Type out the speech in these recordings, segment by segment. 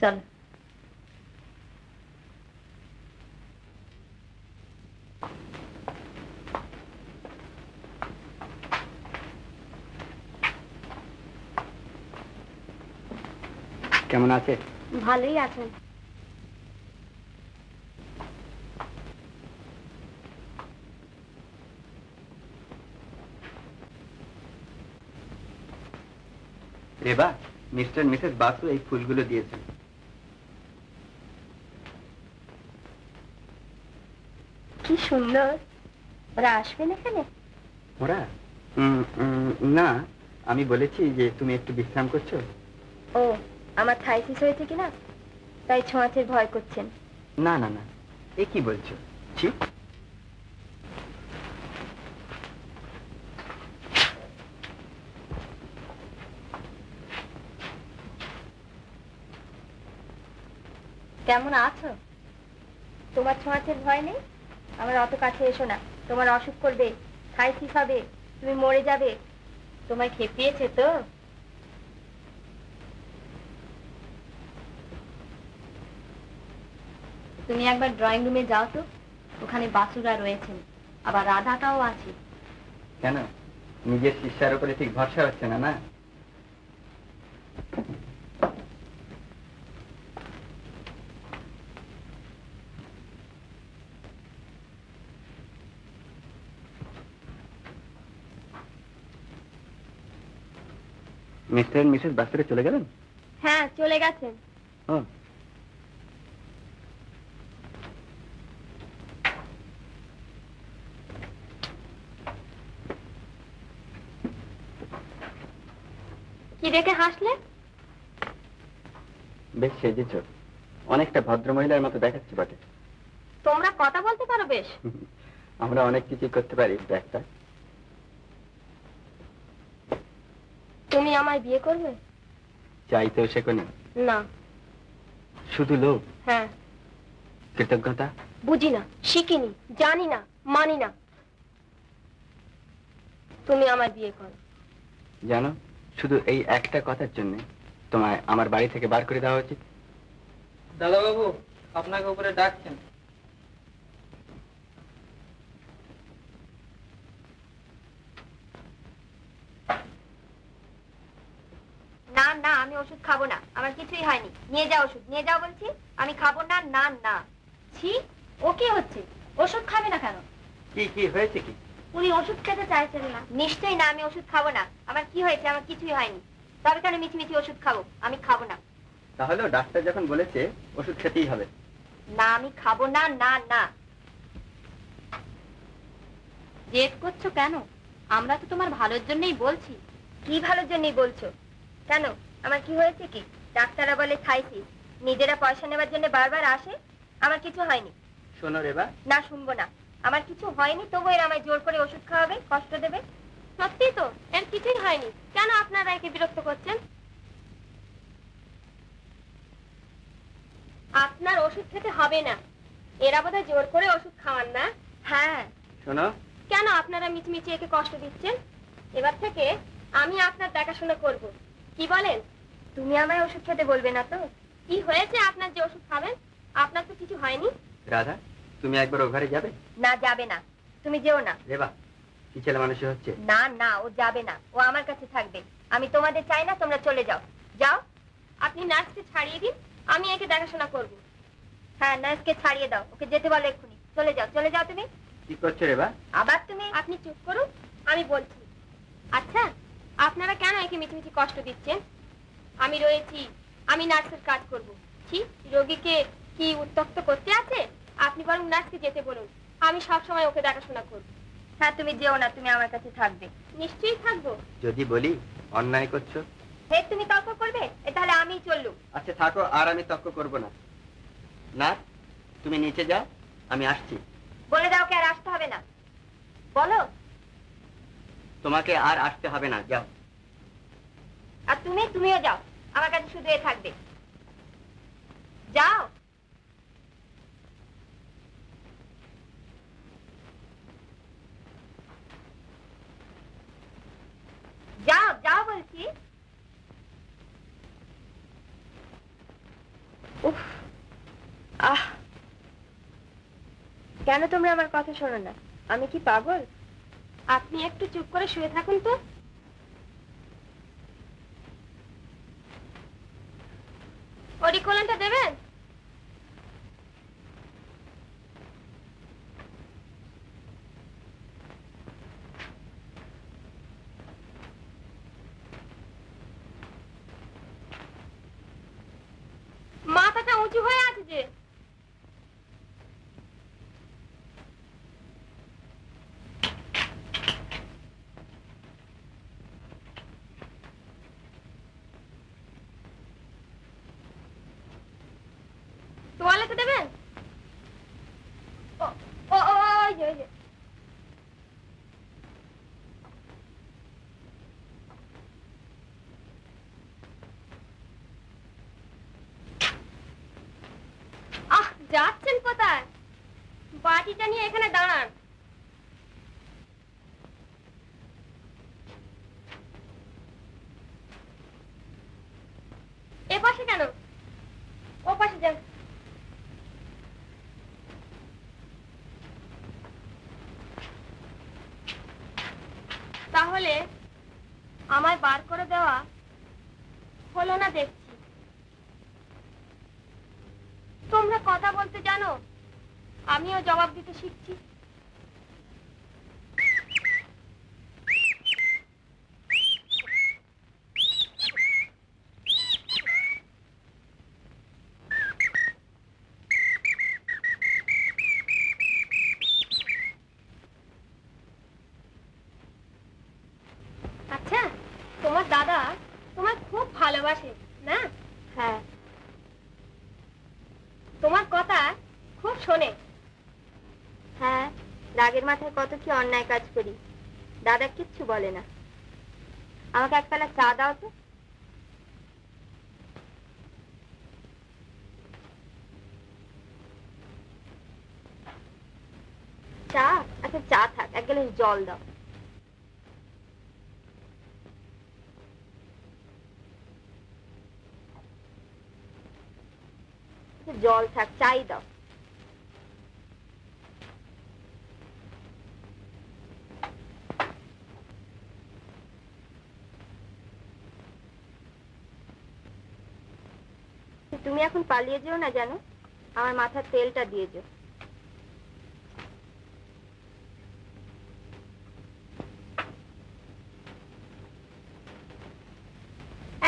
চলো। কেমন আছে? ভালোই আছেন। রেবা, মিস্টার মিসেস বাসু এই ফুলগুলো দিয়েছেন। কি সুন্দর। ওরা আসবেন এখানে? ওরা না, আমি বলেছি যে তুমি একটু বিশ্রাম করছো। ও, আমার থাইসিস হয়েছে কিনা তাই ছোঁয়াচের ভয় করছেন? না না না, এ কি বলছো? ছি। কেমন আছো? তোমার ছোঁয়াচের ভয় নেই? আমার অত কাছে এসো না, তোমার অসুখ করবে, থাইসিস হবে, তুমি মরে যাবে। তোমায় খেপিয়েছে তো? তুমি একবার ড্রয়িং রুমে যাও তো, ওখানে বাসুরা রয়েছেন, আবার রাধাটাও আছে। কেন, নিজের শিষ্যার উপরে ঠিক ভরসা হচ্ছে না? না, মিস্টার মিসেস বাসুরে চলে গেলেন? হ্যাঁ, চলে গেছেন। ও, কি দেখে হাসলে? বেশ সেজেছ, অনেকটা ভদ্র মহিলার মতো দেখাচ্ছে বটে। তোমরা কথা বলতে পারো বেশ। আমরা অনেক কিছু করতে পারি একটা। তুমি আমায় বিয়ে করবে? চাইতেও শেখনি? না। শুধু লোভ? হ্যাঁ। কৃতজ্ঞতা? বুঝি না, শিখিনি, জানি না, মানি না। তুমি আমায় বিয়ে করো। জানো, শুধু এই একটা কথার জন্য তোমায় আমার বাড়ি থেকে বার করে দেওয়া উচিত। দাদা বাবু, আপনাকে উপরে ডাকছেন। না না, আমি ওষুধ খাবো না, আমার কিছুই হয়নি। নিয়ে যাও ওষুধ, নিয়ে যাও বলছি। আমি খাবো না। না না। ছি, ও কি হচ্ছে? ওষুধ খাবে না কেন? কি কি হয়েছে? কি উনি ওষুধ খেতে চাইছেন না। নিশ্চয়ই না, আমি ওষুধ খাবো না। আমার কি হয়েছে? আমার কিছুই হয়নি। তবে কেন মিছিমিছি ওষুধ খাবো? আমি খাবো না। তাহলে ডাক্তার যখন বলেছে ওষুধ খেতেই হবে। না, আমি খাবো না। না না। জেদ করছো কেন? আমরা তো তোমার ভালোর জন্যই বলছি। কি ভালোর জন্যই বলছো? কেন, আমার কি হয়েছে? কি ডাক্তাররা বলে থাইসিস, নিজেরা পয়সা নেওয়ার জন্য বারবার আসে। আমার কিছু হয়নি। শোনো রেবা। না, শুনবো না। আমার কিছু হয়নি, তবু এর আমায় জোর করে ওষুধ খাওয়াবে, কষ্ট দেবে। সত্যি তো, এর কিছুই হয়নি। কেন আপনারা একে বিরক্ত করছেন? আপনার ওষুধ খেতে হবে না। এরা বোধহয় জোর করে ওষুধ খাওয়ান না। হ্যাঁ। শোনো, কেন আপনারা মিচমিচি একে কষ্ট দিচ্ছেন? এবার থেকে আমি আপনার দেখাশোনা করব। কি বলেন? তুমি আমায় ওষুধ খেতে বলবে না তো? কি হয়েছে আপনার যে ওষুধ খাবেন? আপনার তো কিছু হয়নি। রাধা, তুমি একবার ও ঘরে যাবে? না, যাবে না। তুমি যেও না। রেবা, কি ছেলে মানুষ হচ্ছে? না না, ও যাবে না। ও আমার কাছে থাকবে। আমি তোমাদের চাই না, তোমরা চলে যাও। যাও। আপনি নার্সকে ছাড়িয়ে দিন, আমি একে দেখাশোনা করব। হ্যাঁ, নার্সকে ছাড়িয়ে দাও, ওকে যেতে বলো এক্ষুনি। চলে যাও, চলে যাও তুমি। কি করছো রেবা? আবার তুমি? আপনি চুপ করুন, আমি বলছি। আচ্ছা, আপনারা কেন একে মিছিমিছি কষ্ট দিচ্ছেন? আমি রয়েছি, আমি নার্সের কাজ করব। ছি, রোগীকে কি উত্তক্ত করতে আছে? আপনি বরং নার্সকে যেতে বলুন, আমি সব সময় ওকে দেখাশোনা করব। হ্যাঁ, তুমি যেও না, তুমি আমার কাছে থাকবে। নিশ্চয়ই থাকবো। যদি বলি অন্যায় করছো? হে, তুমি তর্ক করবে? তাহলে আমিই চললুম। আচ্ছা থাকো, আর আমি তর্ক করব না। না, তুমি নিচে যাও, আমি আসছি। বলে দাও, কে আর আসতে হবে না। বলো। তোমাকে আর আসতে হবে না, যাও। আর তুমিও যাও, আমার কাছে শুধু এ থাকবে। যাও। যাও যাও বলছি। উফ, আহ, কেন তোমরা আমার কথা শোনো না? আমি কি পাগল? আপনি একটু চুপ করে শুয়ে থাকুন তো। অডিকোলনটা দেবেন? মাথাটা উঁচু হয়ে আছে যে। তোয়ালেতে দেবেন? ও ও ও, ওই যে, ওই যে। আহ, যাচ্ছেন কোথায়? বাটিটা নিয়ে এখানে দাঁড়ান। এ পাশে কেন? ও পাশে যান। তাহলে আমায় বার করে দেওয়া হলো না দেখছি। তোমরা কথা বলতে জানো, আমিও জবাব দিতে শিখছি। আচ্ছা, তোমার দাদা তোমায় খুব ভালোবাসে না? হ্যাঁ। তোমার কথা খুব শোনে। হ্যাঁ, রাগের মাথায় কত কি অন্যায় কাজ করি, দাদা কিচ্ছু বলে না। আমাকে এক পেলা চা দাও তো। চা? আচ্ছা, চা থাক, এক গ্লাস জল দাও। জল থাক, চাই দাও। তুমি এখন পালিয়ে যেও না, জানো, আমার মাথার তেলটা দিয়ে যেও।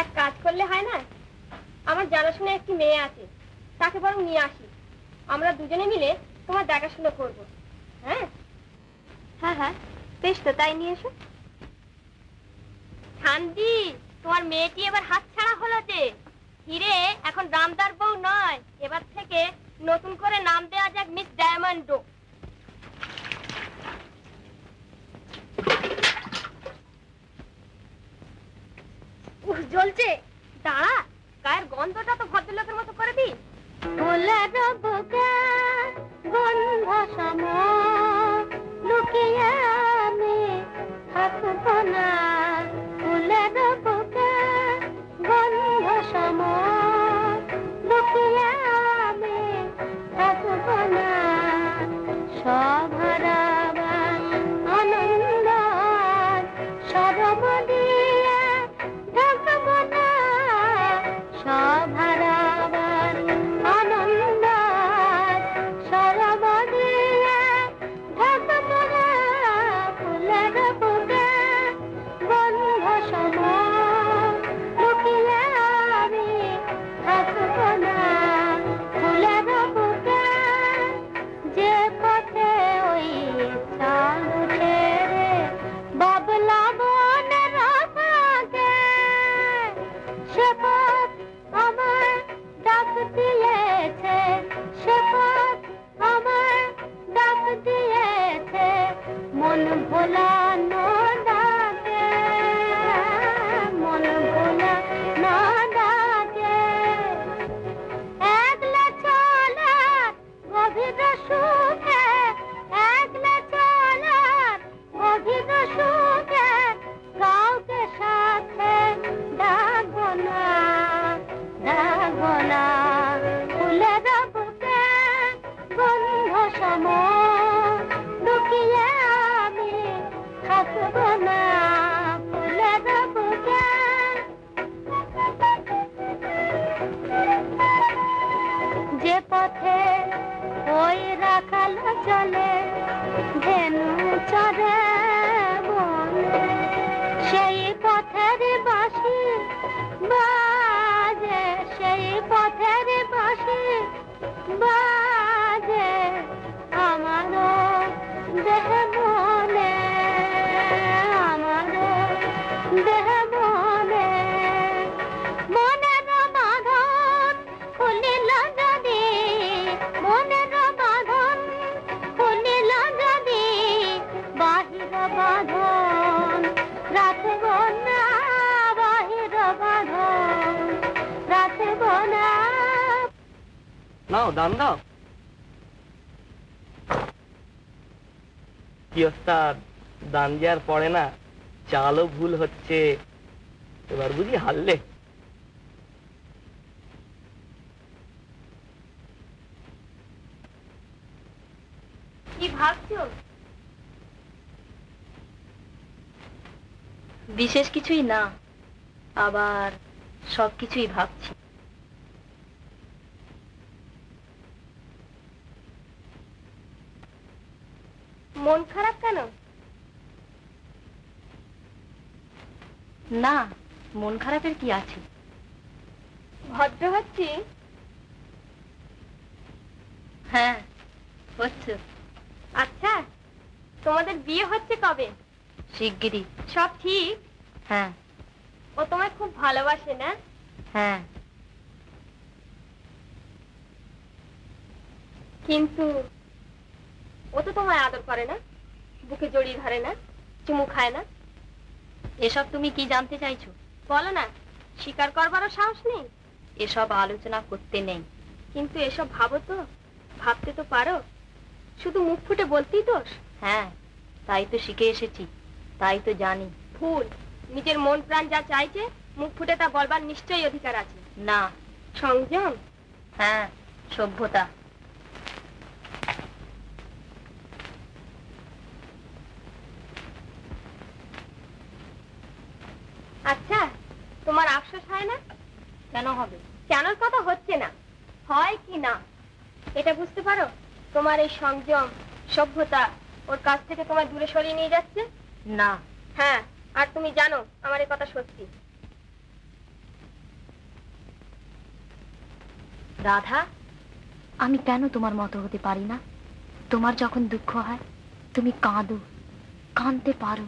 এক কাজ করলে হয় না? আমার জানাশোনা একটি মেয়ে আছে, তাকে বরং নিয়ে আসি, আমরা দুজনে মিলে তোমার দেখাশোনা করবো। হ্যাঁ হ্যাঁ হ্যাঁ, বেশ তো, তাই নিয়ে এসো। শান্তি, তোমার মেয়েটি এবার হাতছাড়া হলো যে। হিরে এখন রামদার বউ নয়, এবার থেকে নতুন করে নাম দেওয়া যাক মিস ডায়মন্ডো। জ্বলছে, দাঁড়া, গায়ের গন্ধটা তো ভদ্রলোকের মতো করে দি। গন্ধ সম লুকিয়ে আমি থাকব না, ফুলের বুকে গন্ধ সম লুকিয়ে আমি থাকব না, সভরাবার আনন্দ সরব দিয়ে থাকব না, সভরাবার আনন্দ সরব দিয়ে থাকব না, ফুলের বুকে গন্ধ সম লুকিয়ে আমি চলে ধেনু চরে বনে সেই পথের বাঁশি বাজে সেই পথের বাঁশি বাজে আমারও দেহ মনে আমারও দেহ মনে মনের বাঁধন খুলিল যদি মনের বাঁধন খুলিল যদি বাহির বাঁধন রাখব না বাহির বাঁধন রাখব না। নাও দাম দাও। কি ওস্তাদ, দান যে আর পড়ে না, চালও ভুল হচ্ছে, এবার বুঝি হারলে? কি ভাবছো? বিশেষ কিছুই না, আবার সবকিছুই ভাবছি। মন খারাপ কেন? না, মন খারাপের কি আছে? ভদ্র হচ্ছি? হ্যাঁ হচ্ছে। আচ্ছা, তোমাদের বিয়ে হচ্ছে কবে? শিগগিরই। সব ঠিক? হ্যাঁ। ও তোমায় খুব ভালোবাসে না? হ্যাঁ। কিন্তু ও তো তোমায় আদর করে না, বুকে জড়িয়ে ধরে না, চুমু খায় না। এসব তুমি কি জানতে চাইছো? বলো না, স্বীকার করবারও সাহস নেই? এসব আলোচনা করতে নেই। কিন্তু এসব ভাবো তো, ভাবতে তো পারো, শুধু মুখ ফুটে বলতেই দোষ। হ্যাঁ, তাই তো শিখে এসেছি, তাই তো জানি। ভুল। নিজের মন প্রাণ যা চাইছে মুখ ফুটে তা বলবার নিশ্চয়ই অধিকার আছে। না। সংযম? হ্যাঁ, সভ্যতা। আচ্ছা, তোমার আফসোস হয় না? কেন হবে? কেনর কথা হচ্ছে না, হয় কি না এটা বুঝতে পারো? তোমার এই সংযম সভ্যতা ওর কাছ থেকে তোমার দূরে সরিয়ে নিয়ে যাচ্ছে। না। হ্যাঁ, আর তুমি জানো আমার এই কথা সত্যি। রাধা, আমি কেন তোমার মতো হতে পারি না? তোমার যখন দুঃখ হয় তুমি কাঁদো, কাঁদতে পারো,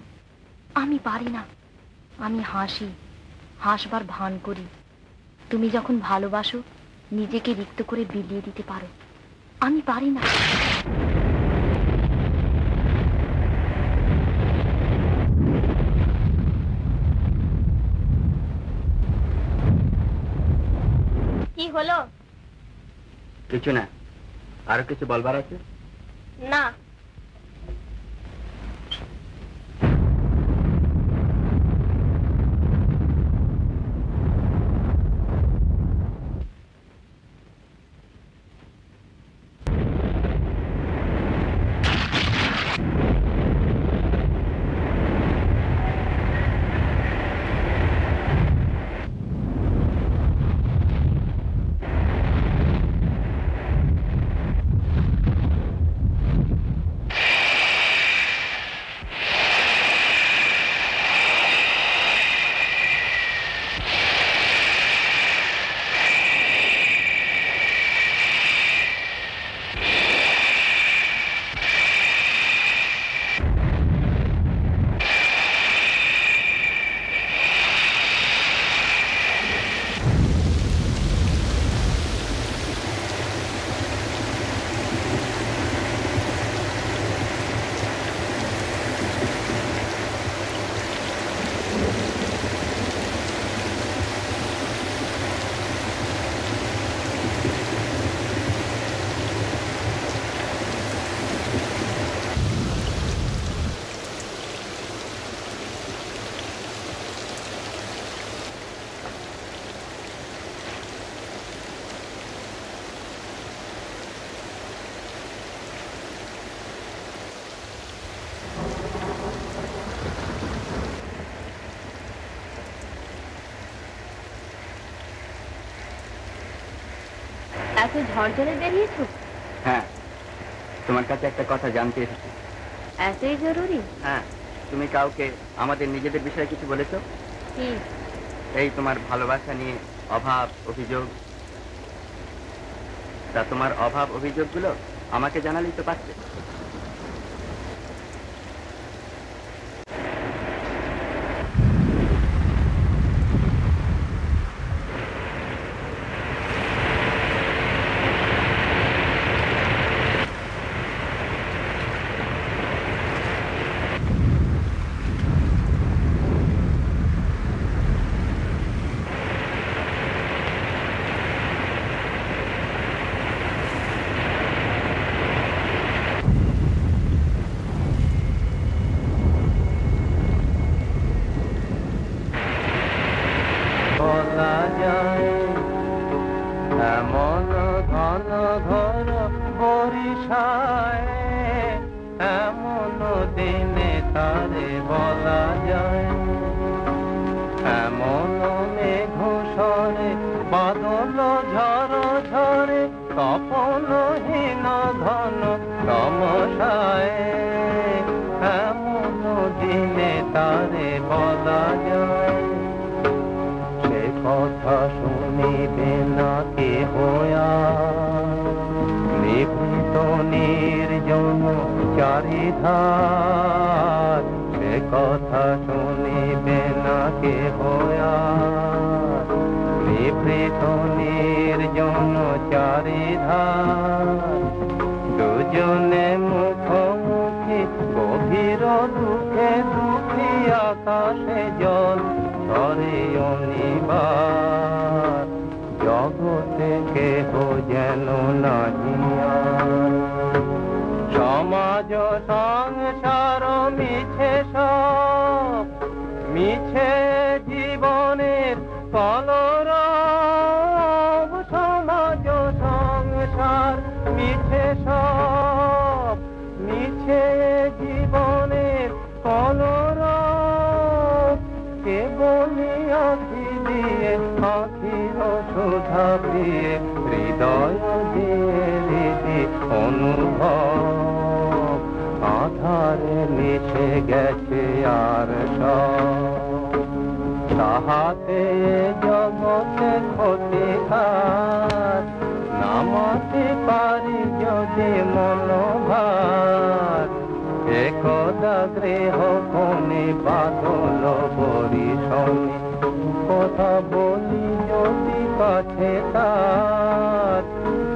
আমি পারি না। আমি হাসি, হাসবার ভান করি। তুমি যখন ভালোবাসো নিজেকে রিক্ত করে বিলিয়ে দিতে পারো, আমি পারি না। কি হলো? কিছু না, আরো কিছু বলবার আছে? না। এত ঝড় ঝড়ে বেরিয়েছো? হ্যাঁ, তোমার কাছে একটা কথা জানতে এসেছি। এতই জরুরি? হ্যাঁ, তুমি কাউকে আমাদের নিজেদের বিষয়ে কিছু বলেছো? কি? এই তোমার ভালোবাসা নিয়ে অভাব অভিযোগ। তা তোমার অভাব অভিযোগগুলো আমাকে জানালেই তো পারতে। বলা যায় এমন ঘন ঘর বরিশায়, এমন দিনে তারে বলা যায়, এমন মেঘুসরে বাদল ঝড় ঝরে তপনহীন ঘন তমসায়, এমন দিনে তারে বলা যায়। সে কথা শুনিবে না কে হয়া, নিভৃত নির্জন চারিধার, সে কথা শুনিবে না কে হয়া, নিভৃত নির্জন চারিধার, দুজনে মুখোমুখি গভীর দুঃখে দুঃখী আকাশে জল ঝরে অনিবার, জগতে কেহ যেন নাহিয়ার। সমাজ সংসার মিছে সব, মিছে জীবনের কলরব, সমাজ সংসার মিছে সব, মিছে জীবনের কলরব, কেবলি আখি দিয়ে আখির সুধা দিয়ে, হৃদয় দিয়ে রীতি অনুভব, আধারে মিশে গেছে আর সব, তাহাতে জগতে ক্ষতিকার, নামাতে পারি যদি মনোভার, একদা গৃহ কোণে বাদল বরিশনে, কথা বলি যদি কাছে তার,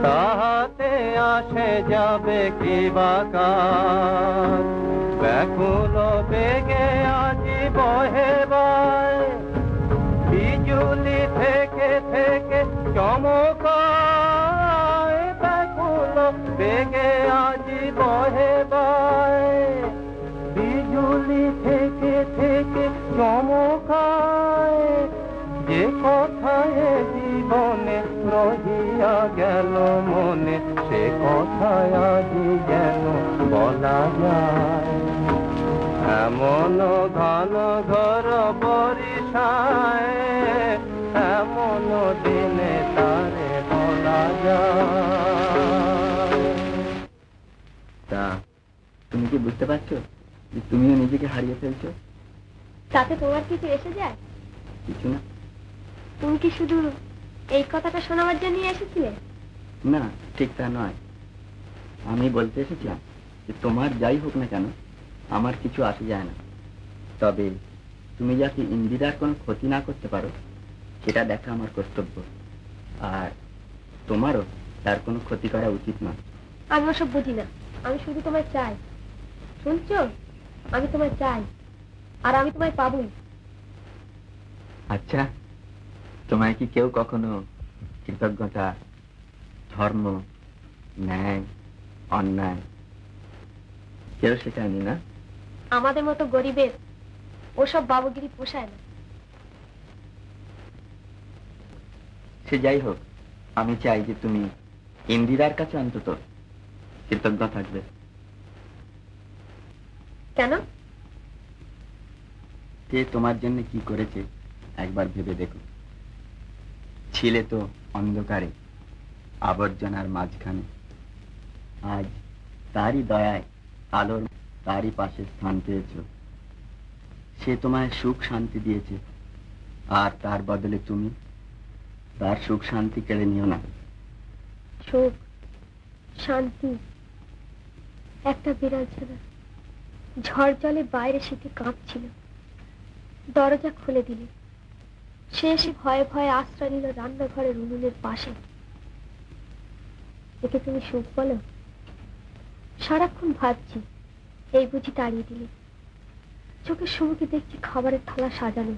তাহাতে আসে যাবে কি বাকার, ব্যাকুল বেগে আজি বহে বায়, বিজুলি থেকে থেকে চমকায়, ব্যাকুল বেগে আজি বহে বায়, বিজুলি থেকে থেকে চমকায়, যে কথায় জীবনে রহিয়া গেল মনে, সে কথায় আজি যেন বলা যায়। এমন ঘন ঘর বরিশায়, এমন দিনে তারে বলা যায়। তা তুমি কি বুঝতে পারছো যে তুমিও নিজেকে হারিয়ে ফেলছো? তাতে তোমার কিছু এসে যায়? কিছু না। তুমি কি শুধু এই কথাটা শোনাবার জন্য এসেছিলে? না, ঠিক তা নয়। আমি বলতে এসেছিলাম যে তোমার যাই হোক না কেন আমার কিছু আসে যায় না, তবে তুমি যাতে ইন্দিরার কোনো ক্ষতি না করতে পারো সেটা দেখা আমার কর্তব্য, আর তোমারও তার কোনো ক্ষতি করা উচিত নয়। আমি ওসব বুঝি না, আমি শুধু তোমায় চাই। শুনছো? আমি তোমায় চাই, আর আমি তোমায় পাবোই। আচ্ছা, তোমায় কি কেউ কখনো কৃতজ্ঞতা, ধর্ম, ন্যায়, অন্যায় কেউ শেখায়নি না? আমাদের মতো গরিবের ওসব বাবুগিরি পোষায় না। সে যাই হোক, আমি চাই যে তুমি ইন্দিরার কাছে অন্তত কৃতজ্ঞ থাকবে। কেন? সে তোমার জন্য কি করেছে একবার ভেবে দেখো। ছিলে তো অন্ধকারে, আবর্জনার মাঝখানে, আজ তারই দয়ায় আলোর তারই পাশে স্থান পেয়েছ। সে তোমায় সুখ শান্তি দিয়েছে, আর তার বদলে তুমি তার সুখ শান্তি কেড়ে নিও না। সুখ শান্তি একটা বিড়াল ছাড়া ঝড় জলে বাইরে শীতে কাঁপছিল, দরজা খুলে দিলে সে এসে ভয়ে ভয়ে আশ্রয় নিল রান্নাঘরের উনুনের পাশে। একে তুমি সুখ বলো? সারাক্ষণ ভাবছি এই বুঝি তাড়িয়ে দিলে। চোখের সম্মুখে দেখছি খাবারের থালা সাজানো,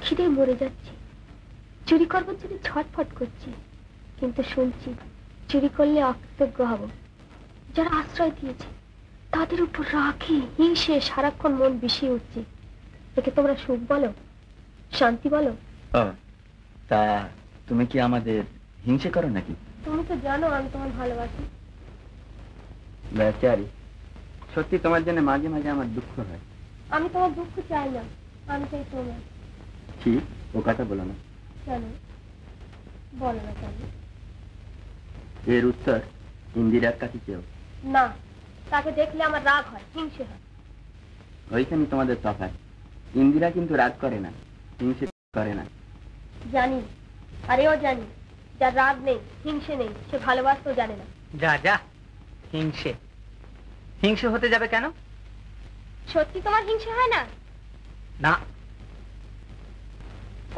খিদে মরে যাচ্ছে, চুরি করবার জন্য ছটফট করছি, কিন্তু শুনছি চুরি করলে অকৃতজ্ঞ হব। যারা আশ্রয় দিয়েছে তাদের উপর রাখি হিংসে সারাক্ষণ মন বিষিয়ে উঠছে। একে তোমরা সুখ বলো, শান্তি বলো? তা তুমি কি আমাদের হিংসে করো নাকি? তুমি তো জানো আমি তোমার ভালোবাসি। বেচারি, সত্যি তোমার জন্য মাঝে মাঝে আমার দুঃখ হয়। আমি তোমার দুঃখ চাই না, আমি চাই তোমার। ঠিক, ও কথা বলো না। কেন বলো না? কেন? এর উত্তর ইন্দিরার কাছে চেও। না, তাকে দেখলে আমার রাগ হয়, হিংসে হয়। ওইখানে তোমাদের তফাৎ। ইন্দিরা কিন্তু রাগ করে না, হিংসে করে না। জানি, আর এও জানি যার রাগ নেই হিংসে নেই সে ভালোবাসতেও জানে না। যা যা, হিংসে হিংসে হতে যাবে কেন? সত্যি তোমার হিংসে হয় না? না।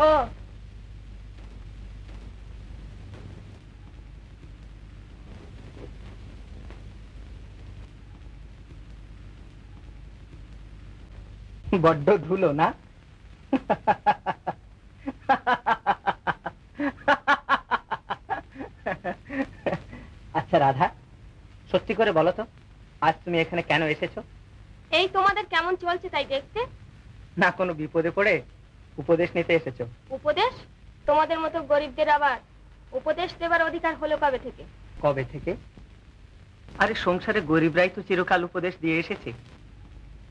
ও বড্ড ধুলো না? আচ্ছা রাধা, সত্যি করে বলো তো, আজ তুমি এখানে কেন এসেছো? এই তোমাদের কেমন চলছে তাই দেখতে। না কোনো বিপদে পড়ে উপদেশ নিতে এসেছো? উপদেশ? তোমাদের মতো গরিবদের আবার উপদেশ দেবার অধিকার হলো কবে থেকে? কবে থেকে? আরে সংসারে গরিবরাই তো চিরকাল উপদেশ দিয়ে এসেছে।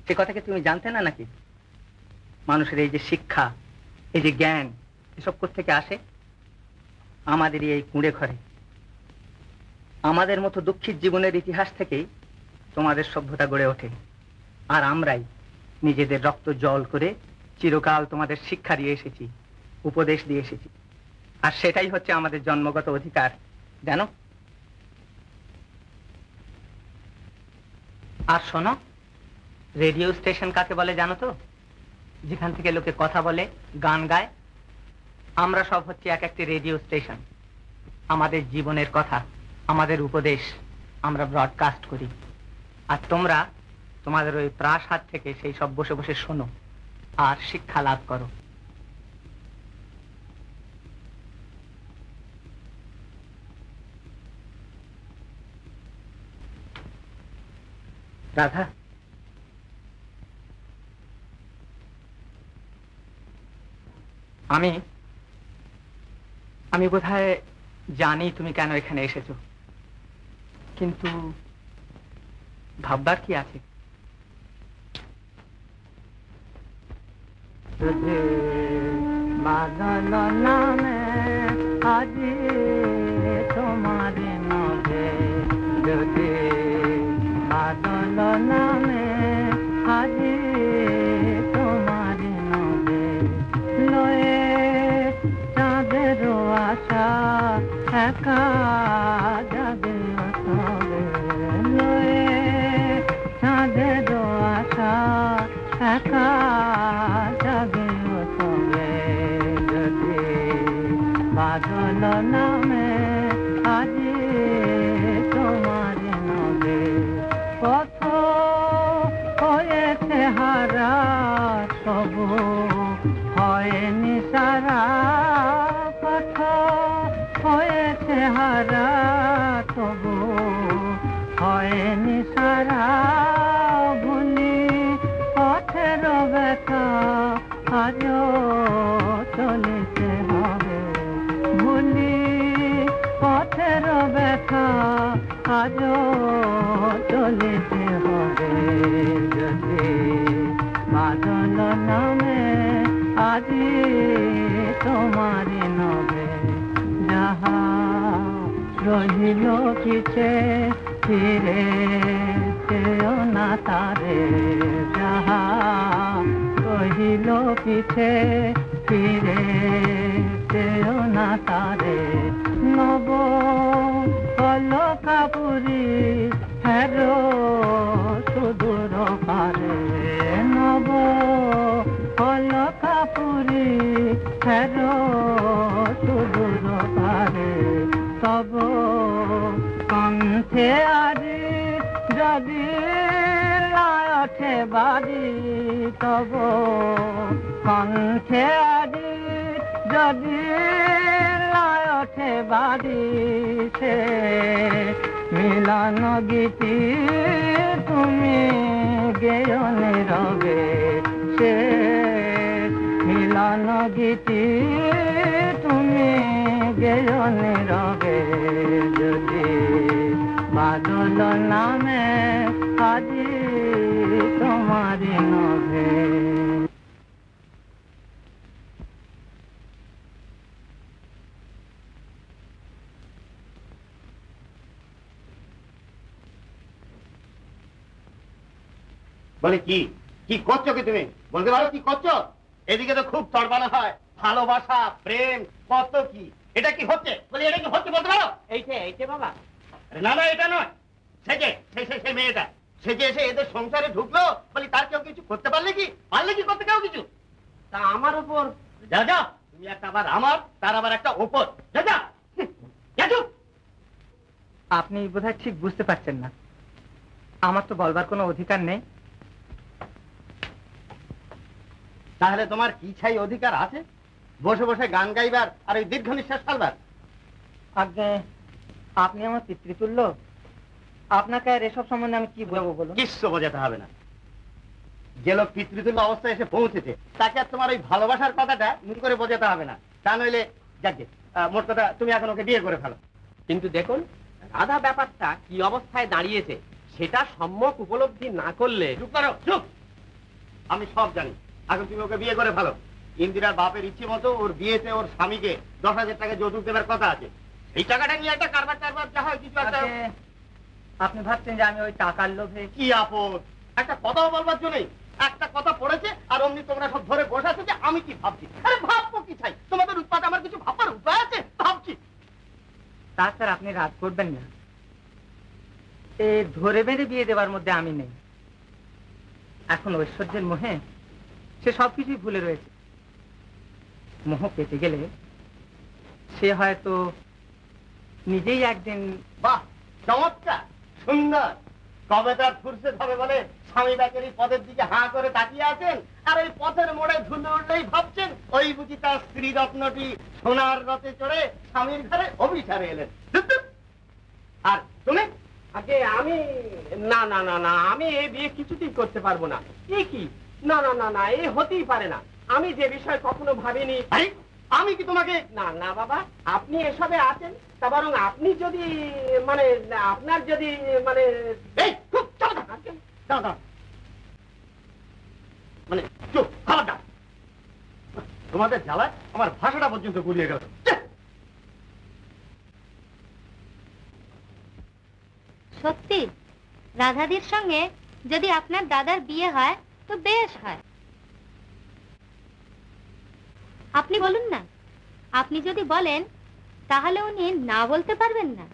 সে কথা কি তুমি জানতে না নাকি? মানুষের এই যে শিক্ষা, এই যে জ্ঞান, এসব কোত্থেকে আসে? আমাদেরই এই কুঁড়ে ঘরে। আমাদের মতো দুঃখীর জীবনের ইতিহাস থেকেই তোমাদের সভ্যতা গড়ে ওঠে, আর আমরাই নিজেদের রক্ত জল করে চিরকাল তোমাদের শিক্ষা দিয়ে এসেছি, উপদেশ দিয়ে এসেছি। আর সেটাই হচ্ছে আমাদের জন্মগত অধিকার, জানো? আর শোনো, রেডিও স্টেশন কাকে বলে জানো তো? যেখান থেকে লোকে কথা বলে, গান গায়। আমরা সব হচ্ছে এক একটি রেডিও স্টেশন। আমাদের জীবনের কথা, আমাদের উপদেশ আমরা ব্রডকাস্ট করি, আর তোমরা তোমাদের ওই প্রাসাদ থেকে সেই সব বসে বসে শোনো আর শিক্ষা লাভ করো। রাধা, আমি বোধহয় জানি তুমি কেন এখানে এসেছো, কিন্তু ভাববার কি আছে? तुझे बादल नामे আজি তোমারে নবে, যদি বাদল নামে আজি তোমারে নবে, লয়ে চাঁদের আশা একা যাবে সবে, লয়ে চাঁদের আশা একা যাবে সবে, যদি বাদল নামে আজি তোমার নবে। পথ হয়েছে হারা সবু হয়নি সারা, পথ হয়েছে হারা তবু হয়নি সারা, ভুলি পথের ব্যথা আজও চলিতে হবে, ভুলি পথের ব্যথা আজও চলিতে হবে, যদি বাদল নামে আজি তোমারি নবে। যাহা রহিল পিছে ফিরে চেও না তারে, যাহা কহিল পিছে ফিরে চেও না তারে। নব অলকাপুরী হেরো সুদূর পারে, নব অলকাপুরী হেরো সুদূর পারে। তব কণ্ঠে আদি যদি লয় ওঠে বাড়ি, তব কণ্ঠে আদি যদি লয় ওঠে বাড়ি, সে মিলন গীতি তুমি গেয় নীরবে, সে মিলন গীতি তুমি গেয় নীরবে। যদি বাদল নামে আজি তোমারি নভে। বলে কি কি করছো কি তুমি? বলতে পারো কি করছো? এদিকে তো খুব তড়বানো হয়, ভালোবাসা প্রেম কত কি। এটা কি হচ্ছে? বলি এটা কি হচ্ছে বলতে পারো? এইটা বাবা। না না এটা নয়, সেজে সেই মেয়েটা সেজে এসে এদের সংসারে ঢুকলো। বলি তার কেউ কিছু করতে পারলে কি? পারলে কি করতে কেউ কিছু? তা আমার উপর যা যা, তুমি একটা আবার আমার, তার আবার একটা ওপর। যা যা যা চুপ। আপনি বোধহয় ঠিক বুঝতে পারছেন না, আমার তো বলবার কোনো অধিকার নেই। তাহলে তোমার কি ছাই অধিকার আছে বসে বসে গান গাইবার আর ওই দীর্ঘ নিঃশ্বাস ফেলবার? আগে আপনি আমার পিতৃতুল্য, আপনাকে আর এসব সম্বন্ধে আমি কি বলবো বলুন? কিচ্ছু বোঝাতে হবে না। যে লোক পিতৃতুল্য অবস্থায় এসে পৌঁছেছে তাকে আর তোমার ওই ভালোবাসার কথাটা নতুন করে বোঝাতে হবে না। তা নইলে যাকে মোট কথা তুমি এখন ওকে বিয়ে করে ফেলো। কিন্তু দেখুন রাধা ব্যাপারটা কি অবস্থায় দাঁড়িয়েছে সেটা সম্যক উপলব্ধি না করলে। চুপ করো, চুপ। আমি সব জানি, এখন তুমি ওকে বিয়ে করে ফেলো। ইন্দিরার বাপের ইচ্ছে মতো ওর বিয়েতে ওর স্বামীকে 10,000 টাকা যৌতুক দেবার কথা আছে। এই টাকাটা নিয়ে একটা কারবার টারবার যা হয় কিছু একটা। আপনি ভাবছেন যে আমি ওই টাকার লোভে? কি আপদ, একটা কথাও বলবার জন্য একটা কথা পড়েছে আর অমনি তোমরা সব ধরে বসাছো যে আমি কি ভাবছি। আরে ভাববো কি চাই? তোমাদের উৎপাদ আমার কিছু ভাববার উপায় আছে? ভাবছি। তাছাড়া আপনি রাগ করবেন না, এই ধরে বেঁধে বিয়ে দেওয়ার মধ্যে আমি নেই। এখন ঐশ্বর্যের মোহে সে সবকিছুই ভুলে রয়েছে। মোহ পেতে গেলে সে হয়তো নিজেই একদিন। বাহ, চমৎকার, সুন্দর। কবে তার ফুরসত হবে বলে স্বামী ব্যাকের পথের দিকে হাঁ করে তাকিয়ে আছেন, আর ওই পথের মোড়ে ধুলো উঠলেই ভাবছেন ওই বুঝি তার স্ত্রী রত্নটি সোনার রথে চড়ে স্বামীর ঘরে অভিসারে এলেন। আর তুমি? আগে আমি না না না না, আমি এই বিয়ে কিছুতেই করতে পারবো না। এ কি? না না না না, এ হতেই পারে না। আমি যে বিষয় কখনো ভাবিনি। আরে আমি কি তোমাকে? না না বাবা, আপনি এসবে আছেন, তা বরং আপনি যদি মানে আপনার যদি মানে এই চুপ, চলো না, দাও দাও, মানে চুপ, খবরদার। তোমাদের জ্বালায় আমার ভাষাটা পর্যন্ত গুলিয়ে গেল। সত্যি রাধাদির সঙ্গে যদি আপনার দাদার বিয়ে হয় তো বেশ হয়। আপনি বলুন না, আপনি যদি বলেন তাহলে উনি না বলতে পারবেন না।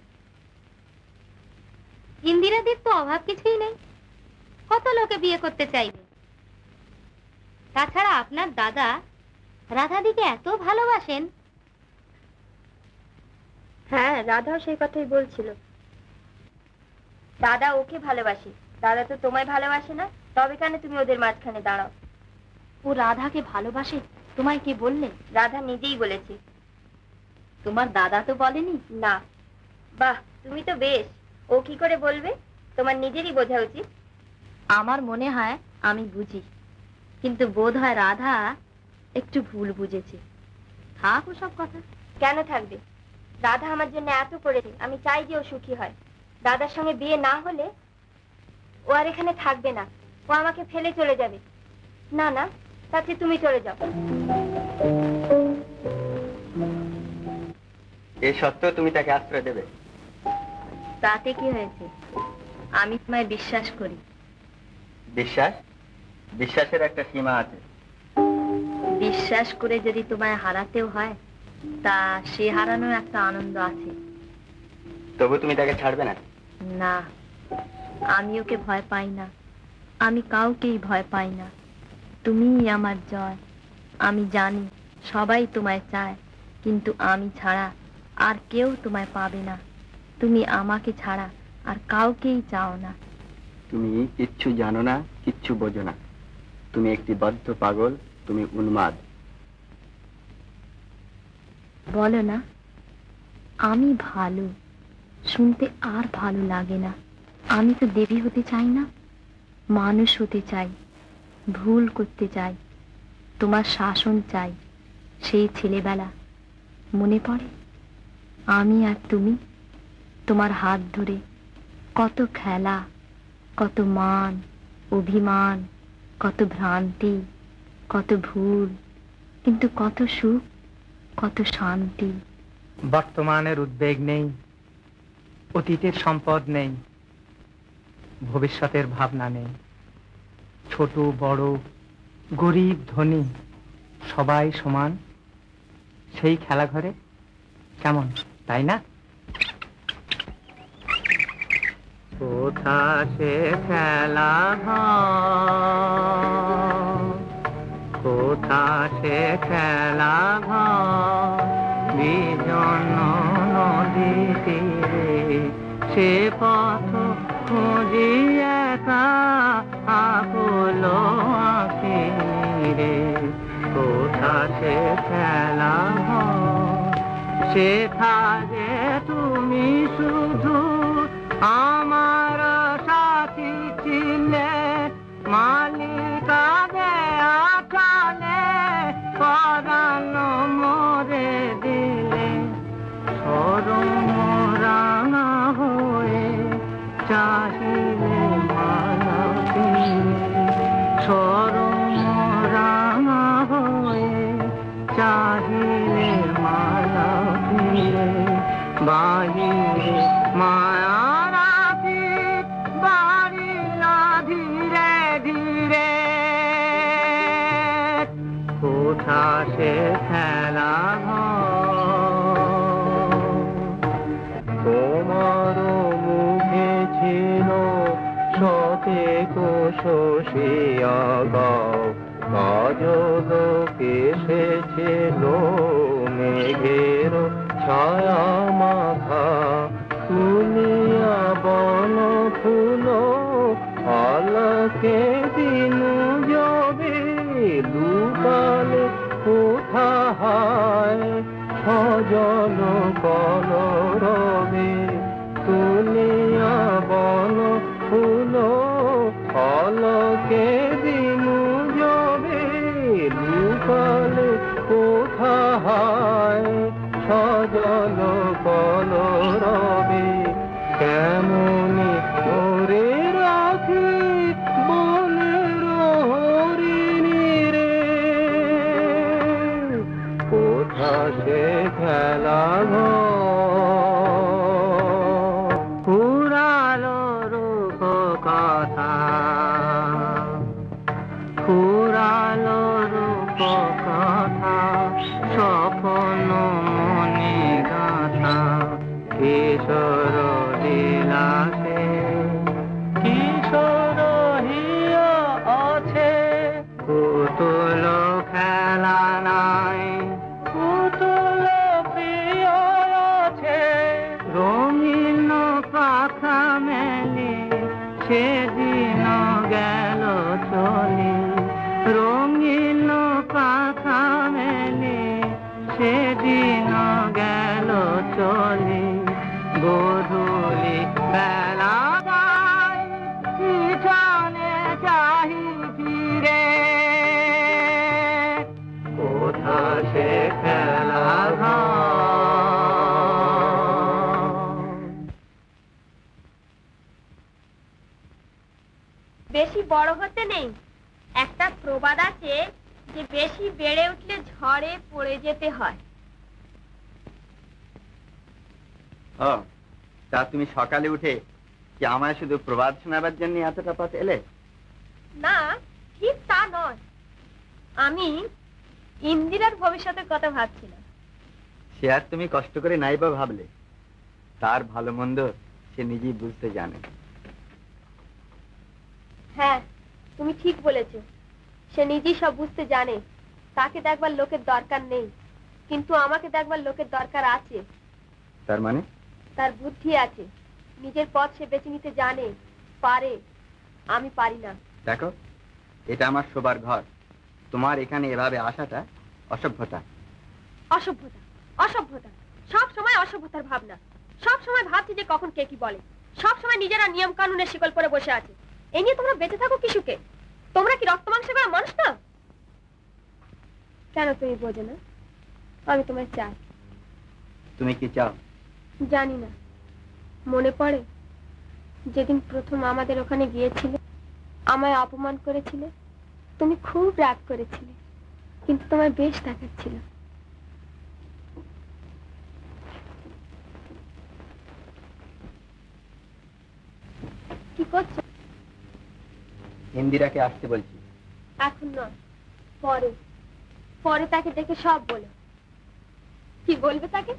ইন্দিরাদির তো অভাব কিছুই নেই, কত লোকে বিয়ে করতে চাইবে। তাছাড়া আপনার দাদা রাধাদিকে এত ভালোবাসেন। হ্যাঁ, রাধাও সেই কথাই বলছিল। দাদা ওকে ভালোবাসে, দাদা তো তোমায় ভালোবাসে না, তবে কেন তুমি ওদের মাঝখানে দাঁড়াও? ও রাধাকে ভালোবাসে, তোমায় কে বললে? রাধা নিজেই বলেছে। তোমার দাদা তো বলেনি? না। বাহ, তুমি তো বেশ। ও কি করে বলবে? তোমার নিজেরই বোঝা উচিত। আমার মনে হয় আমি বুঝি, কিন্তু বোধ হয় রাধা একটু ভুল বুঝেছে। থাক ওসব কথা। কেন থাকবে? রাধা আমার জন্য এত করেছে, আমি চাই যে ও সুখী হয়। দাদার সঙ্গে বিয়ে না হলে ও আর এখানে থাকবে না, ও আমাকে ফেলে চলে যাবে। না না, তাতে তুমি চলে যাও। এই সত্ত্বেও তুমি তাকে আশ্রয় দেবে? তাতে কি হয়েছে? আমি তোমায় বিশ্বাস করি। বিশ্বাস? বিশ্বাসের একটা সীমা আছে। বিশ্বাস করে যদি তোমায় হারাতেও হয়, তা সে হারানোর একটা আনন্দ আছে। তবু তুমি তাকে ছাড়বে না? না, আমি ওকে ভয় পাই না। আমি কাউকেই ভয় পাই না। তুমিই আমার জয়। আমি জানি সবাই তোমায় চায়, কিন্তু আমি ছাড়া আর কেউ তোমায় পাবে না। তুমি আমাকে ছাড়া আর কাউকেই চাও না। তুমি কিচ্ছু জানো না, কিচ্ছু বোঝো না। তুমি একটি বদ্ধ পাগল, তুমি উন্মাদ। বলো না আমি ভালো, শুনতে আর ভালো লাগে না। আমি তো দেবী হতে চাই না, মানুষ হতে চাই, ভুল করতে চাই। তোমার শাসন চাই। সেই ছেলেবেলা মনে পড়ে? আমি আর তুমি তোমার হাত ধরে কত খেলা, কত মান অভিমান, কত ভ্রান্তি, কত ভুল, কিন্তু কত সুখ, কত শান্তি। বর্তমানের উদ্বেগ নেই, অতীতের সম্পদ নেই, ভবিষ্যতের ভাবনা নেই। ছোট বড়, গরিব ধনী সবাই সমান সেই খেলাঘরে। কেমন, তাই না? কোথা সে খেলা ঘর, কোথা সে খেলা ঘর, বিজন্য নদী তীরে সে পথ খুঁজি একা আকুল আখিরে। কোথা সে খেলা ঘর, সেখানে তুমি শুধু আমার সাথী ছিলে, মালিকা দেয়া কালে পরাণ মরে দিলে। সরম রাঙা হয়ে চাহিলে মালা ফিরে, সরম রাঙা হয়ে চাহিলে মালা ফিরে। বাহিরে মায়া রাখি বাড়িলা ধীরে ধীরে। কোথা সে খেলা ঘর, তোমার মুখে ছিল সতেক শশিয়া গাও, কাজল কেসেছিল মেঘের ছায়া মাথা। তুলিয়া বন ফুল আলকে দিন যাবে, লুকালে কোথা হায় সজল কলরবে। তুলিয়া বন ফুল আলকে দিন যাবে, লুকালে কোথা হায় সজল কলরবে। কেমনি করে রাখি বনের হরিণী রে, কোথা সে খেলা ঘর। ফুরালো রূপ কথা, ফুরালো রূপ কথা, স্বপ্ন মনে গাথা। কিশোর বিলাসে কিশোর হিয়া আছে, পুতুল খেলা নাই, পুতুল প্রিয় আছে। রঙিন পাখা মেলে সেদিন গেল চলে, রঙিন পাখা মেলে সেদিন গেল চলে। গোধূলি বেলা গায় পিছনে চাহি ফিরে, কোথা সে খেলা বেশি বড় হতে নেই। একটা প্রবাদ আছে যে বেশি বেড়ে উঠলে ঝড়ে পড়ে যেতে হয়। তা তুমি সকালে উঠে কি আমায় শুধু প্রবাদ শোনাবার জন্য এতটা পথ এলে? না, ঠিক তা নয়। আমি ইন্দিরার ভবিষ্যতের কথা ভাবছিলাম। সে আর তুমি কষ্ট করে নাই বা ভাবলে, তার ভালো মন্দ সে নিজেই বুঝতে জানে। হ্যাঁ, তুমি ঠিক বলেছ। সে নিজেই সব বুঝতে জানে। তাকে দেখবার লোকের দরকার নেই, কিন্তু আমাকে দেখবার লোকের দরকার আছে। তার মানে? তার বুদ্ধি আছে, নিজের পথ সে বেছে নিতে জানে, পারে। আমি পারি না। দেখো, এটা আমার শোবার ঘর। তোমার এখানে এভাবে আসাটা অসভ্যতা। অসভ্যতা, অসভ্যতা, সব সময় অসভ্যতার ভাবনা। সব সময় ভাবছি যে কখন কে কি বলে। সব সময় নিজেরা নিয়ম কানুনের শিকল পরে বসে আছে। এই নিয়ে তোমরা বেঁচে থাকো কি সুখে? তোমরা কি রক্ত মাংস করা মানুষ না? কেন তুমি বোঝো না? আমি তোমায় চাই। তুমি কি চাও? জানি না। মনে পড়ে যেদিন প্রথম আমাদের ওখানে গিয়েছিলে, আমায় অপমান করেছিলে। তুমি খুব রাগ করেছিলে, কিন্তু তোমার বেশ দেখাচ্ছিল। কি করছো? ইন্দিরাকে আসতে বলছি। এখন নয়, পরে। পরে তাকে ডেকে সব বলো। কি বলবে তাকে?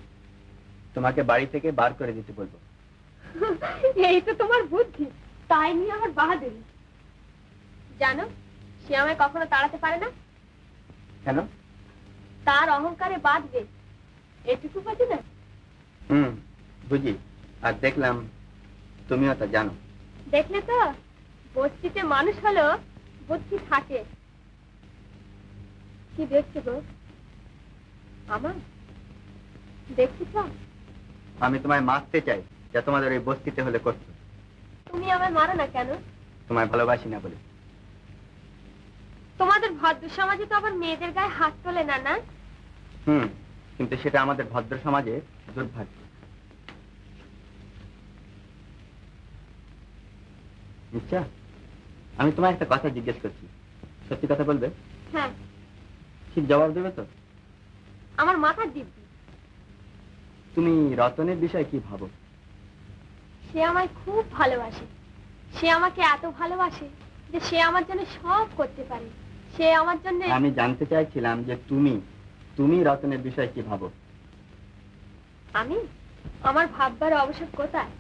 তোমাকে বাড়ি থেকে বার করে দিতে বলবো। এই তো তোমার বুদ্ধি। তাই নিয়ে আমার বাহাদুরি। জানো, সে আমায় কখনো তাড়াতে পারে না। কেন? তার অহংকারে বাঁধবে, এটুকু বোঝো না? বুঝি। আর দেখলাম তুমিও তা জানো। দেখলে তো, বস্তিতে মানুষ হলো বুদ্ধি থাকে। কি দেখছো গো? আমার দেখছিস? আমি তোমায় মারতে চাই, যা তোমাদের ওই বস্তিতে হলে করতো। তুমি আমায় মারো না কেন? তোমায় ভালোবাসি না বলে। তোমাদের ভদ্র সমাজে তো আবার মেয়েদের গায়ে হাত তোলে না, না? কিন্তু সেটা আমাদের ভদ্র সমাজে দুর্ভাগ্য। আচ্ছা, আমি তোমায় একটা কথা জিজ্ঞেস করছি, সত্যি কথা বলবে? হ্যাঁ। ঠিক জবাব দেবে তো? আমার মাথার দিব্যি। তুমি রতনের বিষয়ে কি ভাবো? সে আমায় খুব ভালোবাসে। সে আমাকে এত ভালোবাসে যে সে আমার জন্য সব করতে পারে। সে আমার জন্য। আমি জানতে চাইছিলাম যে তুমি রতনের বিষয়ে কি ভাবো? আমি? আমার ভাববার অবসর কোথায়?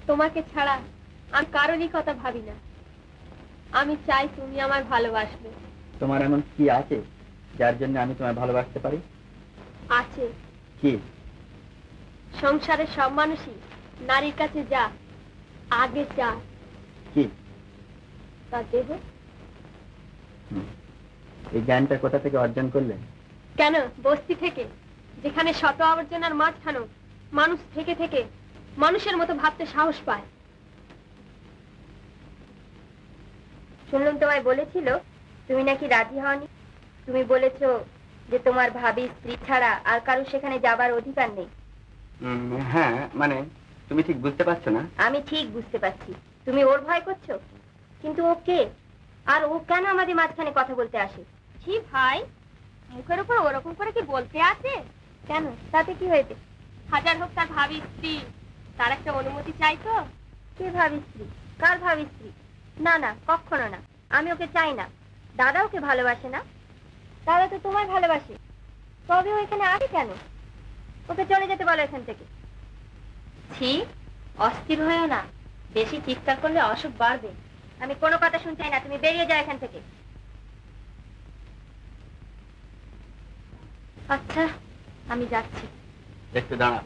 তোমাকে ছাড়া আমি কারোরই কথা ভাবি না। আমি চাই তুমি আমায় ভালোবাসবে। তোমার এমন কি আছে যার জন্য আমি তোমায় ভালোবাসতে পারি? আছে। কি? সংসারের সব মানুষই নারীর কাছে যা আগে চায়। কি? তার দেহ। এই জ্ঞানটা কোথা থেকে অর্জন করলে? কেন, বস্তি থেকে, যেখানে শত আবর্জনার মাঝখানেও মানুষ থেকে থেকে মানুষের মতো ভাবতে সাহস পায়। শুনলাম তোমায় বলেছিল তুমি নাকি রাজি হওনি। তুমি বলেছো যে তোমার ভাবি স্ত্রী ছাড়া আর কারো সেখানে যাবার অধিকার নেই। হ্যাঁ, মানে তুমি ঠিক বুঝতে পারছো না। আমি ঠিক বুঝতে পারছি। তুমি ওর ভয় করছো, কিন্তু ও কে? আর ও কেন আমাদের মাঝখানে কথা বলতে আসে? ছি ভাই, মুখের উপর ওরকম করে কি বলতে আছে? কেন, তাতে কি হয়েছে? হাজার হোক তার ভাবি স্ত্রী, তার একটা অনুমতি চাই তো। কে ভাবি স্ত্রী? কার ভাবি স্ত্রী? না না, কখনো না। আমি ওকে চাই না। দাদা ওকে ভালোবাসে না। দাদা তো তোমায় ভালোবাসে, তবে ও এখানে আসে কেন? ওকে চলে যেতে বলো এখান থেকে। ছি, অস্থির হয়েও না। বেশি চিৎকার করলে অসুখ বাড়বে। আমি কোনো কথা শুনতে চাই না, তুমি বেরিয়ে যাও এখান থেকে। আচ্ছা, আমি যাচ্ছি। একটু দাঁড়া।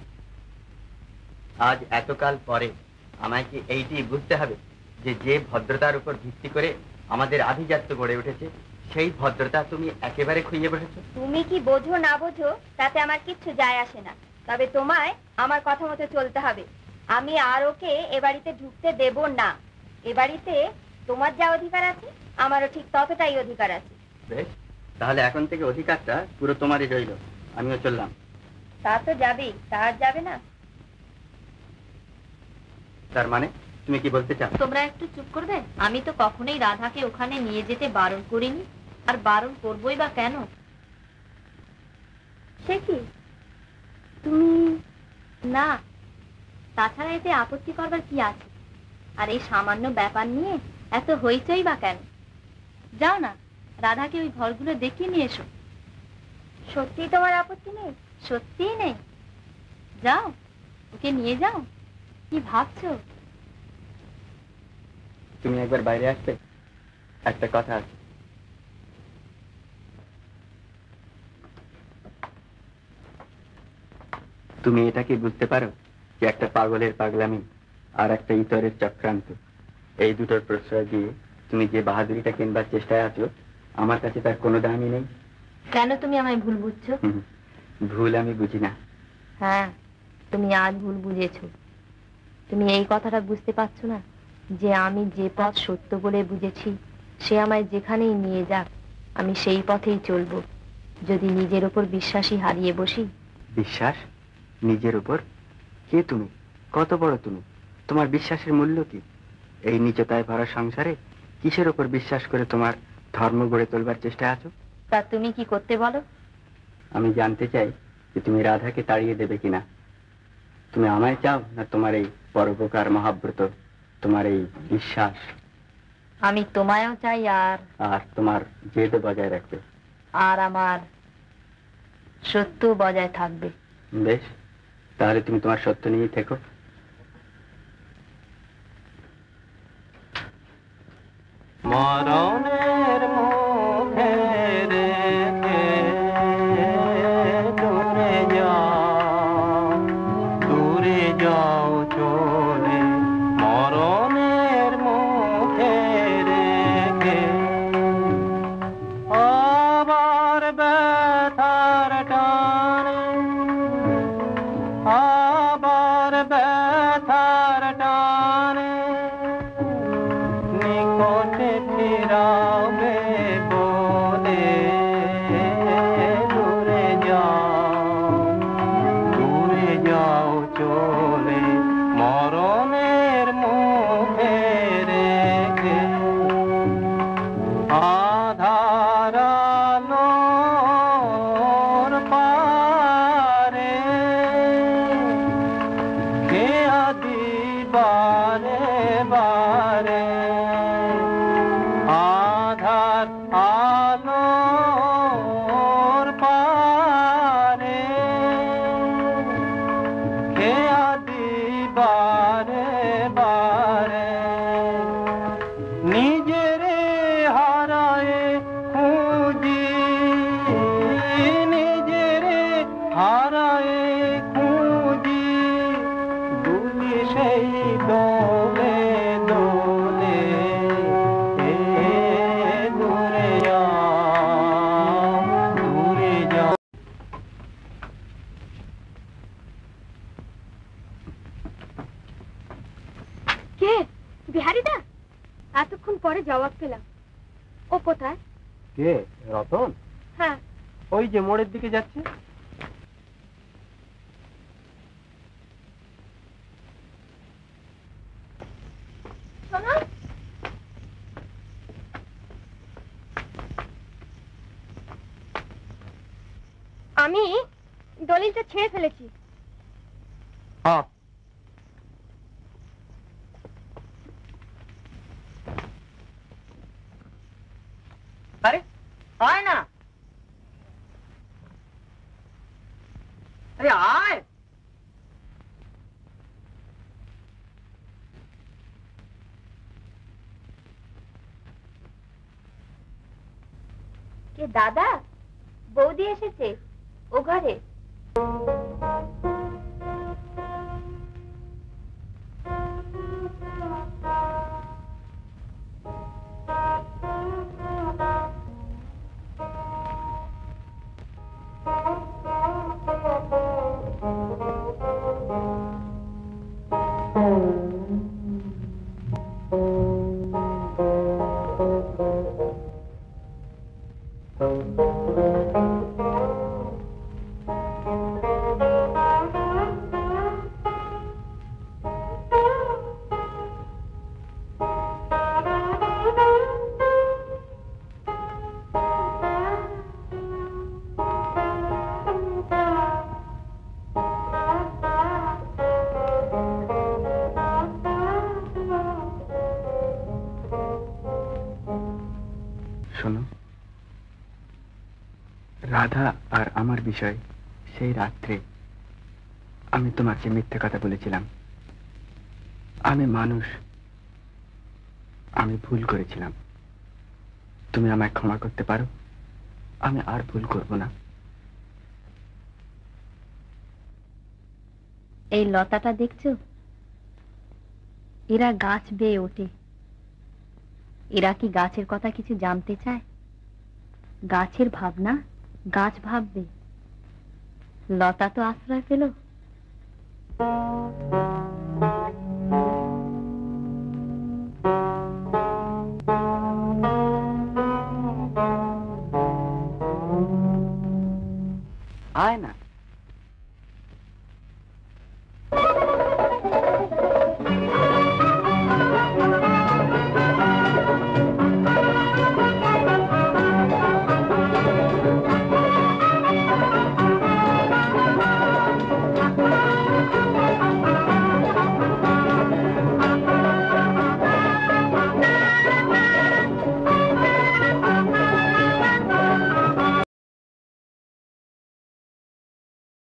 আজ এতকাল পরে আমায় কি এইটি বুঝতে হবে যে ভদ্রতার উপর ভিত্তি করে আমাদের আভিজাত্য গড়ে উঠেছে, সেই ভদ্রতা তুমি একেবারে খুইয়ে বসেছো? তুমি কি বোঝো না বোঝো তাতে আমার কিচ্ছু যায় আসে না, তবে তোমায় আমার কথা মতো চলতে হবে। আমি আর ওকে এ বাড়িতে ঢুকতে দেব না। এ বাড়িতে তোমার যা অধিকার আছে আমারও ঠিক ততটাই অধিকার আছে। বেশ, তাহলে এখন থেকে অধিকারটা পুরো তোমারই রইল। আমিও চললাম। তা তো যাবেই, তা আর যাবে না। তার মানে তুমি কি বলতে চাও? তোমরা একটু চুপ করবে? আমি তো কখনোই রাধাকে ওখানে নিয়ে যেতে বারণ করিনি, আর বারণ করবোই বা কেন? সে কি? তুমি? না, তাছাড়া এতে আপত্তি করবার কি আছে? আর এই সামান্য ব্যাপার নিয়ে এত হইচই বা কেন? যাও না, রাধাকে ওই ঘরগুলো দেখিয়ে নিয়ে এসো। সত্যি তোমার আপত্তি নেই? সত্যিই নেই? যাও, ওকে নিয়ে যাও। কি ভাবছো? তুমি একবার বাইরে আসবে, একটা কথা আছে। তুমি এটা কি বুঝতে পারো যে একটা পাগলের পাগলামি আর একটা ইতরের চক্রান্ত, এই দুটোর প্রশ্রয় দিয়ে তুমি যে বাহাদুরিটা কিনবার চেষ্টায় আছো, আমার কাছে তার কোনো দামই নেই। কেন তুমি আমায় ভুল বুঝছো? ভুল আমি বুঝি না। হ্যাঁ, তুমি আজ ভুল বুঝেছো। তুমি এই কথাটা বুঝতে পারছো না যে আমি যে পথ সত্য বলে বুঝেছি, সে আমায় যেখানেই নিয়ে যাক আমি সেই পথেই চলবো। যদি নিজের উপর বিশ্বাসই হারিয়ে বসি। বিশ্বাস? নিজের উপর? কে তুমি? কত বড় তুমি? তোমার বিশ্বাসের মূল্য কি? এই নিচতায় ভরা সংসারে কিসের উপর বিশ্বাস করে তোমার ধর্ম গড়ে তোলবার চেষ্টায় আছো? তা তুমি কি করতে বলো? আমি জানতে চাই যে তুমি রাধাকে তাড়িয়ে দেবে কিনা। তুমি আমায় চাও না তোমার এই পরোপকার, মহাব্রত, তোমার এই বিশ্বাস? আমি তোমায়ও চাই, আর তোমার জেদ বজায় রাখবে। আর আমার সত্য বজায় থাকবে। বেশ, তাহলে তুমি তোমার সত্য নিয়েই থেকো। মরণের মুখে রেখে দূরে যাও চলে, মরণের মুখে রেখে আবার ব্যথার টানে, আবার ব্যথার টানে নিকটে ফিরাবে বলে দূরে যাও চলে, মরণের মুখে রেখে আধার আলোর পারে কে আদি বারে বারে, আধার আলোর পারে কে আদি বারে বারে, নিজেরে হারায়ে খুঁজি, নিজেরে হারায়ে খুঁজি, দুলি সেই দোলে দোলে দূরে যাও। কে? বিহারিদা? এতক্ষণ পরে জবাব পেলাম। ও কোথায়? কে? রতন? হ্যাঁ। ওই যে মোড়ের দিকে যাচ্ছে। শোনো, আমি দলিলটা ছেড়ে ফেলেছি। হ্যাঁ, আরে আয় না, আরে আয়। কে দাদা? বৌদি এসেছে ও ঘরে। রাধা আর আমার বিষয় সেই রাত্রে আমি তোমাকে মিথ্যে কথা বলেছিলাম। আমি মানুষ, আমি ভুল করেছিলাম। তুমি আমায় ক্ষমা করতে পারো? আমি আর ভুল করব না। এই লতাটা দেখছো? এরা গাছ বেয়ে ওঠে। এরা কি গাছের কথা কিছু জানতে চায়? গাছের ভাবনা গাছ ভাববে। লতা তো আশ্রয় পেল। আয় না।